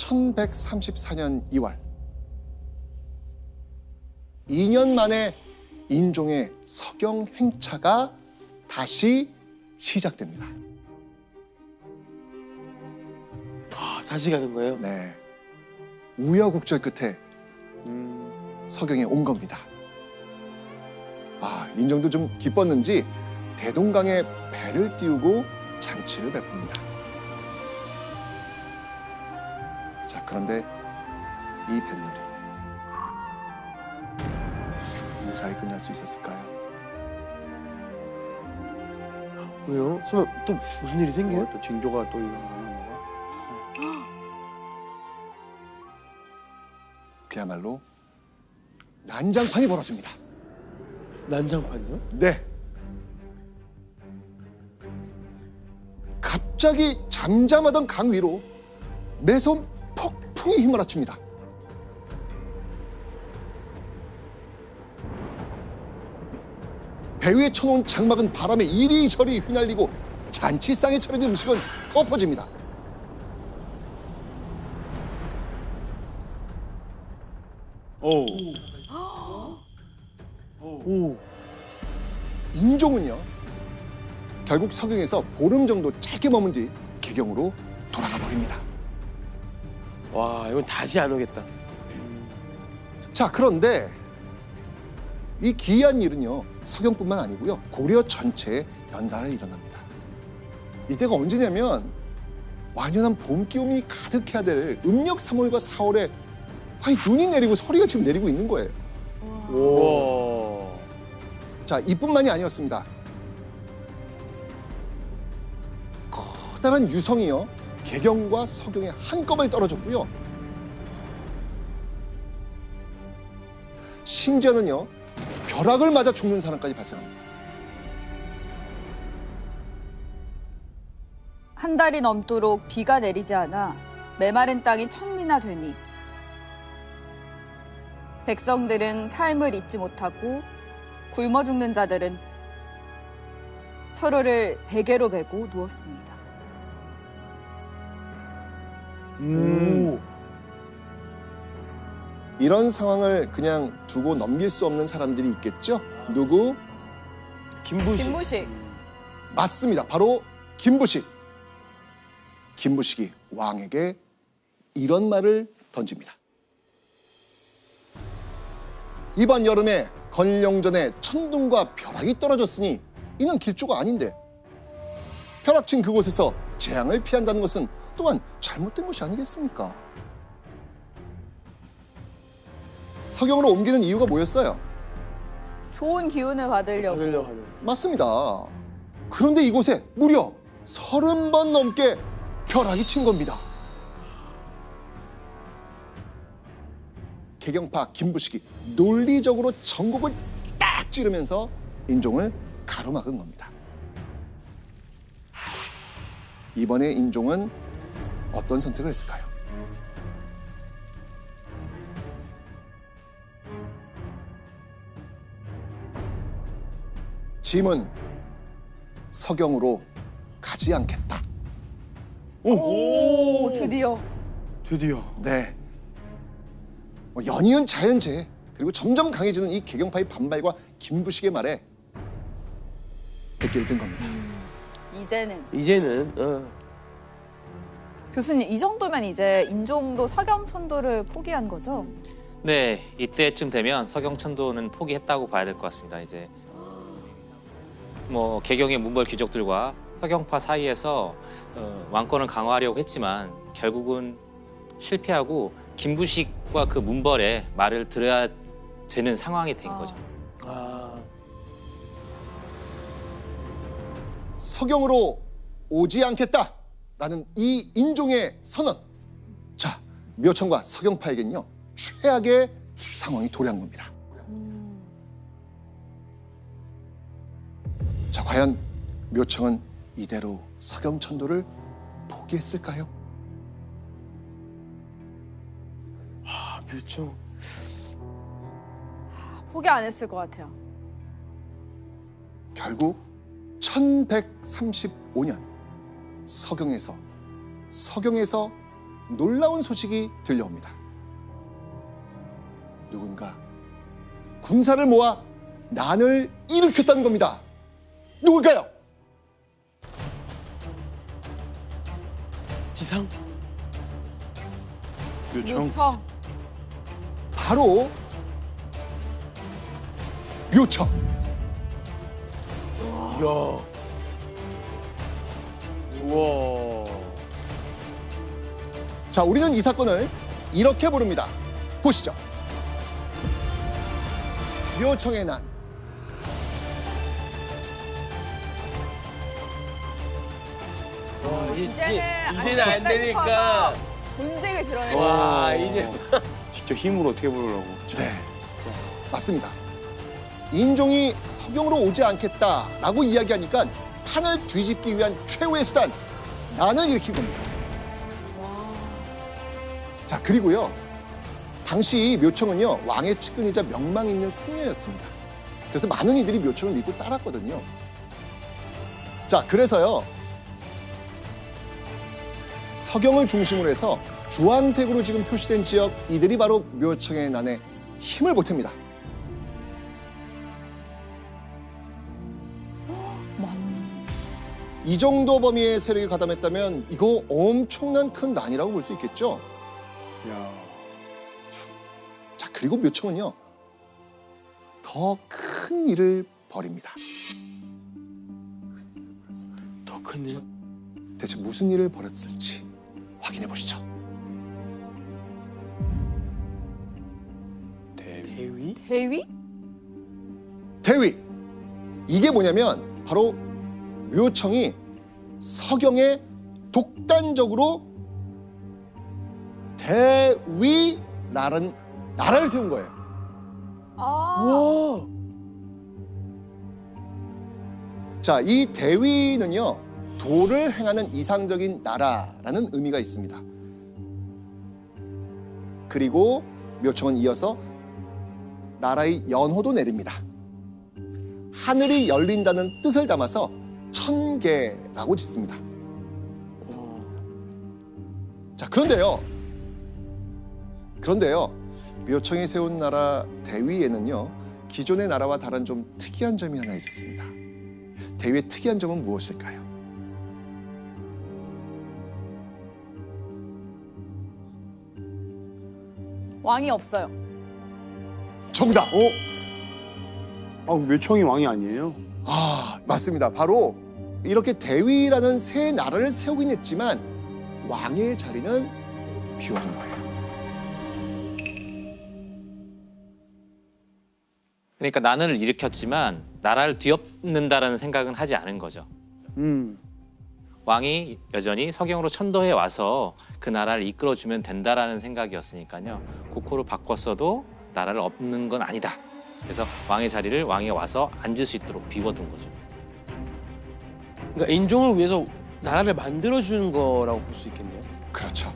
1134년 2월 2년 만에 인종의 서경 행차가 다시 시작됩니다. 아, 다시 가는 거예요? 네, 우여곡절 끝에 서경에 온 겁니다. 아, 인종도 좀 기뻤는지 대동강에 배를 띄우고 잔치를 베풉니다. 자, 그런데 이 뱃놀이 무사히 끝날 수 있었을까요? 왜요? 설마 또 무슨 일이 생겨요? 또 징조가 또 일어나는 건가? 그야말로 난장판이 벌어집니다. 난장판이요? 네. 갑자기 잠잠하던 강 위로 매서운 폭풍이 휘몰아칩니다. 배 위에 쳐놓은 장막은 바람에 이리저리 휘날리고 잔치상에 차려진 음식은 엎어집니다. 오. 오. 인종은요, 결국 서경에서 보름 정도 짧게 머문 뒤 개경으로 돌아가 버립니다. 와, 이건 다시 안 오겠다. 자, 그런데 이 기이한 일은요, 서경뿐만 아니고요, 고려 전체에 연달아 일어납니다. 이때가 언제냐면 완연한 봄 기움이 가득해야 될 음력 3월과 4월에 눈이 내리고 서리가 지금 내리고 있는 거예요. 와. 자, 이뿐만이 아니었습니다. 커다란 유성이요, 개경과 서경에 한꺼번에 떨어졌고요. 심지어는요, 벼락을 맞아 죽는 사람까지 발생합니다. 한 달이 넘도록 비가 내리지 않아 메마른 땅이 천리나 되니 백성들은 삶을 잊지 못하고 굶어 죽는 자들은 서로를 베개로 베고 누웠습니다. 이런 상황을 그냥 두고 넘길 수 없는 사람들이 있겠죠? 누구? 김부식. 김무식. 맞습니다. 바로 김부식. 김부식이 왕에게 이런 말을 던집니다. 이번 여름에 건령전에 천둥과 벼락이 떨어졌으니 이는 길조가 아닌데 벼락친 그곳에서 재앙을 피한다는 것은 또한 잘못된 것이 아니겠습니까? 서경으로 옮기는 이유가 뭐였어요? 좋은 기운을 받으려고. 받으려고 하는. 맞습니다. 그런데 이곳에 무려 30번 넘게 벼락이 친 겁니다. 개경파 김부식이 논리적으로 전곡을 딱 찌르면서 인종을 가로막은 겁니다. 이번에 인종은 어떤 선택을 했을까요? 짐은 서경으로 가지 않겠다. 오, 드디어. 드디어. 네. 연이은 자연재해, 그리고 점점 강해지는 이 개경파의 반발과 김부식의 말에 백기를 든 겁니다. 이제는. 교수님, 이 정도면 이제 인종도 서경천도를 포기한 거죠? 네, 이때쯤 되면 서경천도는 포기했다고 봐야 될 것 같습니다. 이제 뭐 개경의 문벌 귀족들과 서경파 사이에서 왕권을 강화하려고 했지만 결국은 실패하고 김부식과 그 문벌의 말을 들어야 되는 상황이 된 거죠. 서경으로 오지 않겠다라는 이 인종의 선언. 자, 묘청과 서경파에겐요, 최악의 상황이 도래한 겁니다. 자, 과연 묘청은 이대로 서경천도를 포기했을까요? 묘청. 포기 안 했을 것 같아요. 결국 1135년 서경에서 놀라운 소식이 들려옵니다. 누군가 군사를 모아 난을 일으켰다는 겁니다. 누굴까요? 지상? 묘청. 묘청. 바로 묘청. 이야. 우와. 자, 우리는 이 사건을 이렇게 부릅니다. 보시죠. 묘청의 난. 와, 이제는 안 되니까. 본색을 드러내는 와, 이제. 직접 힘으로 어떻게 부르려고. 네, 맞습니다. 인종이 서경으로 오지 않겠다라고 이야기하니까 판을 뒤집기 위한 최후의 수단, 난을 일으킨 겁니다. 자, 그리고요, 당시 묘청은요, 왕의 측근이자 명망 있는 승려였습니다. 그래서 많은 이들이 묘청을 믿고 따랐거든요. 자, 그래서요, 서경을 중심으로 해서 주황색으로 지금 표시된 지역, 이들이 바로 묘청의 난에 힘을 보탭니다. 이 정도 범위의 세력이 가담했다면 이거 엄청난 큰 난이라고 볼 수 있겠죠. 야. 자, 그리고 묘청은요, 더 큰 일을 벌입니다. 더 큰 일? 대체 무슨 일을 벌였을지 확인해 보시죠. 대위? 대위? 대위. 이게 뭐냐면 바로 묘청이 서경에 독단적으로 대위라는 나라를 세운 거예요. 아, 우와. 자, 이 대위는요, 도를 행하는 이상적인 나라라는 의미가 있습니다. 그리고 묘청은 이어서 나라의 연호도 내립니다. 하늘이 열린다는 뜻을 담아서 천계라고 짓습니다. 자, 그런데요, 묘청이 세운 나라 대위에는요, 기존의 나라와 다른 좀 특이한 점이 하나 있었습니다. 대위의 특이한 점은 무엇일까요? 왕이 없어요. 정답! 아, 묘청이 왕이 아니에요? 아, 맞습니다. 바로 이렇게 대위라는 새 나라를 세우긴 했지만 왕의 자리는 비워둔 거예요. 그러니까 난을 일으켰지만 나라를 뒤엎는다라는 생각은 하지 않은 거죠. 왕이 여전히 서경으로 천도해 와서 그 나라를 이끌어주면 된다라는 생각이었으니까요. 국호를 바꿨어도 나라를 엎는 건 아니다. 그래서 왕의 자리를 왕이 와서 앉을 수 있도록 비워둔 거죠. 그러니까 인종을 위해서 나라를 만들어주는 거라고 볼 수 있겠네요. 그렇죠.